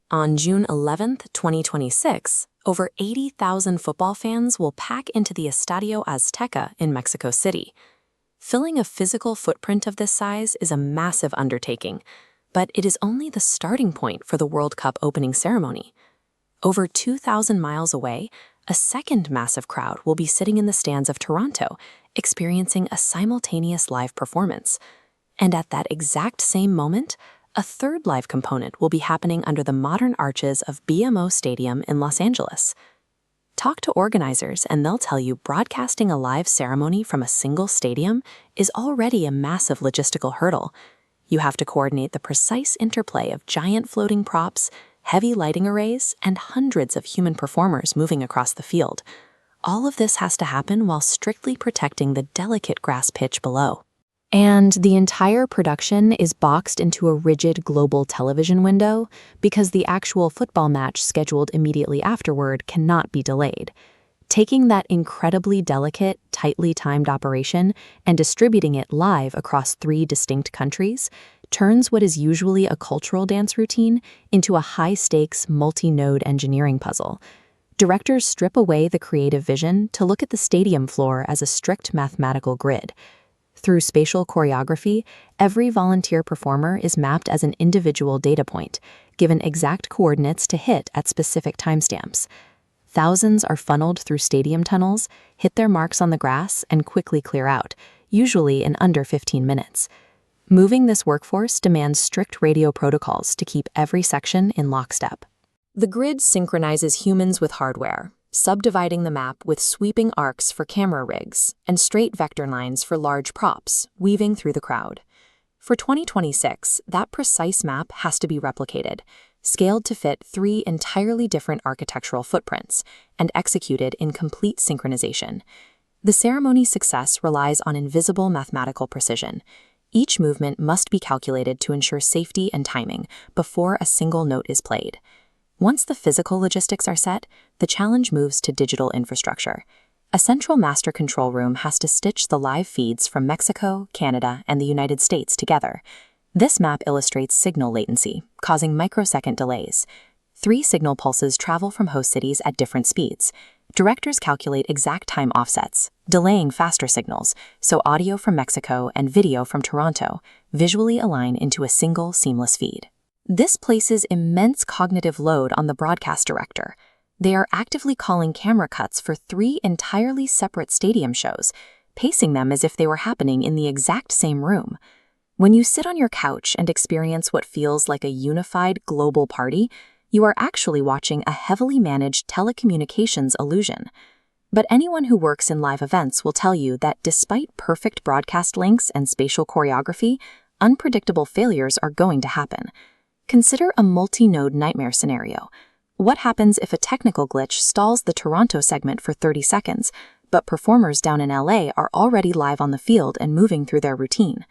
On June 11, 2026, over 80,000 football fans will pack into the Estadio Azteca in Mexico City. Filling a physical footprint of this size is a massive undertaking, but it is only the starting point for the World Cup opening ceremony. Over 2,000 miles away, a second massive crowd will be sitting in the stands of Toronto, experiencing a simultaneous live performance. And at that exact same moment, a third live component will be happening under the modern arches of BMO Stadium in Los Angeles. Talk to organizers and they'll tell you broadcasting a live ceremony from a single stadium is already a massive logistical hurdle. You have to coordinate the precise interplay of giant floating props, heavy lighting arrays, and hundreds of human performers moving across the field. All of this has to happen while strictly protecting the delicate grass pitch below. And the entire production is boxed into a rigid global television window because the actual football match scheduled immediately afterward cannot be delayed. Taking that incredibly delicate, tightly timed operation and distributing it live across 3 distinct countries turns what is usually a cultural dance routine into a high-stakes, multi-node engineering puzzle. Directors strip away the creative vision to look at the stadium floor as a strict mathematical grid. Through spatial choreography, every volunteer performer is mapped as an individual data point, given exact coordinates to hit at specific timestamps. Thousands are funneled through stadium tunnels, hit their marks on the grass, and quickly clear out, usually in under 15 minutes. Moving this workforce demands strict radio protocols to keep every section in lockstep. The grid synchronizes humans with hardware, subdividing the map with sweeping arcs for camera rigs and straight vector lines for large props, weaving through the crowd. For 2026, that precise map has to be replicated, scaled to fit 3 entirely different architectural footprints, and executed in complete synchronization. The ceremony's success relies on invisible mathematical precision. Each movement must be calculated to ensure safety and timing before a single note is played. Once the physical logistics are set, the challenge moves to digital infrastructure. A central master control room has to stitch the live feeds from Mexico, Canada, and the United States together. This map illustrates signal latency, causing microsecond delays. 3 signal pulses travel from host cities at different speeds. Directors calculate exact time offsets, delaying faster signals, so audio from Mexico and video from Toronto visually align into a single seamless feed. This places immense cognitive load on the broadcast director. They are actively calling camera cuts for 3 entirely separate stadium shows, pacing them as if they were happening in the exact same room. When you sit on your couch and experience what feels like a unified global party, you are actually watching a heavily managed telecommunications illusion. But anyone who works in live events will tell you that despite perfect broadcast links and spatial choreography, unpredictable failures are going to happen. Consider a multi-node nightmare scenario. What happens if a technical glitch stalls the Toronto segment for 30 seconds, but performers down in LA are already live on the field and moving through their routine?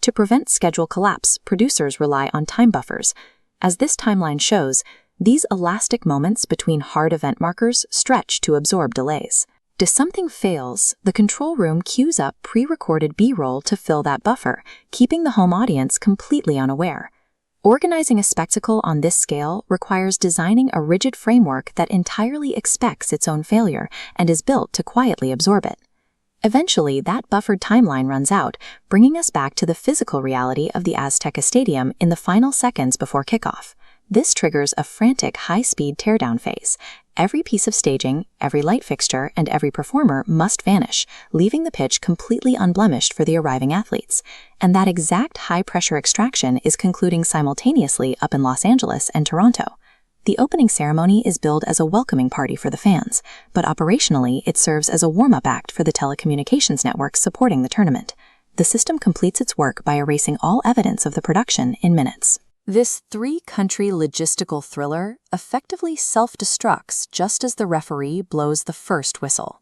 To prevent schedule collapse, producers rely on time buffers. As this timeline shows, these elastic moments between hard event markers stretch to absorb delays. If something fails, the control room queues up pre-recorded B-roll to fill that buffer, keeping the home audience completely unaware. Organizing a spectacle on this scale requires designing a rigid framework that entirely expects its own failure and is built to quietly absorb it. Eventually, that buffered timeline runs out, bringing us back to the physical reality of the Azteca Stadium in the final seconds before kickoff. This triggers a frantic high-speed teardown phase. Every piece of staging, every light fixture, and every performer must vanish, leaving the pitch completely unblemished for the arriving athletes. And that exact high-pressure extraction is concluding simultaneously up in Los Angeles and Toronto. The opening ceremony is billed as a welcoming party for the fans, but operationally it serves as a warm-up act for the telecommunications networks supporting the tournament. The system completes its work by erasing all evidence of the production in minutes. This 3-country logistical thriller effectively self-destructs just as the referee blows the first whistle.